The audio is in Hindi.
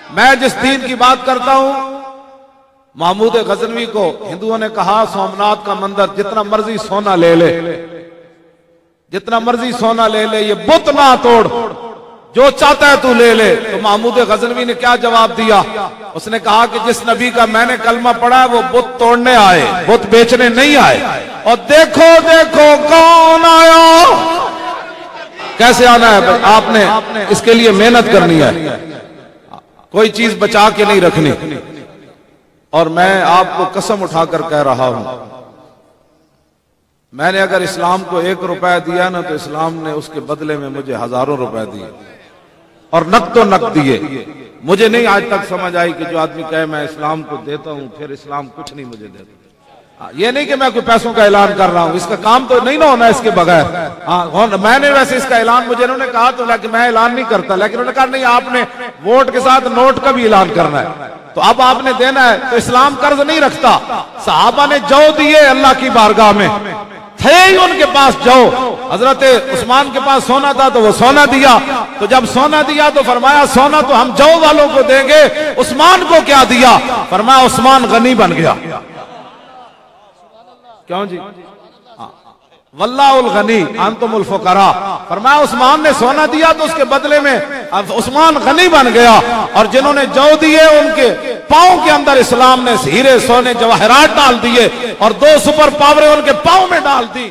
मैं जिस दीन की बात करता हूं, महमूद गजनवी को हिंदुओं ने कहा सोमनाथ का मंदिर जितना मर्जी सोना ले ले, जितना मर्जी सोना ले ले, ये बुत ना तोड़, जो चाहता है तू ले ले। तो महमूद गजनवी ने क्या जवाब दिया? उसने कहा कि जिस नबी का मैंने कलमा पढ़ा है वो बुत तोड़ने आए, बुत बेचने नहीं आए। और देखो देखो कौन आया। कैसे आना है भाई? आपने इसके लिए मेहनत करनी है, कोई चीज बचा के नहीं रखनी। और मैं आपको कसम उठाकर कह रहा हूं, मैंने अगर इस्लाम को 1 रुपया दिया ना, तो इस्लाम ने उसके बदले में मुझे हजारों रुपए दिए, और नक तो नक दिए। मुझे नहीं आज तक समझ आई कि जो आदमी कहे मैं इस्लाम को देता हूं फिर इस्लाम कुछ नहीं मुझे देता। ये नहीं कि मैं कोई पैसों का ऐलान कर रहा हूं, इसका काम तो नहीं ना होना इसके बगैर। मैंने वैसे इसका ऐलान, मुझे इन्होंने कहा तो, लेकिन मैं ऐलान नहीं करता, लेकिन उन्होंने कहा नहीं आपने वोट के साथ नोट का भी ऐलान करना है, तो अब आपने देना है। तो इस्लाम कर्ज नहीं रखता। सहाबा ने जौ दिए अल्लाह की बारगाह में, थे ही उनके पास जौ। हजरत उस्मान के पास सोना था तो वो सोना दिया। तो जब सोना दिया तो फरमाया सोना तो हम जौ वालों को देंगे, उस्मान को क्या दिया? फरमाया उस्मान गनी बन गया। क्यों जी? वल्लाहुल गनी अंतुमुल फुकरा। फरमाया उस्मान ने सोना दिया तो उसके बदले में उस्मान गनी बन गया। और जिन्होंने जौ दिए उनके पांव के अंदर इस्लाम ने हीरे सोने जवाहरात डाल दिए, और 2 सुपर पावरें उनके पांव में डाल दी।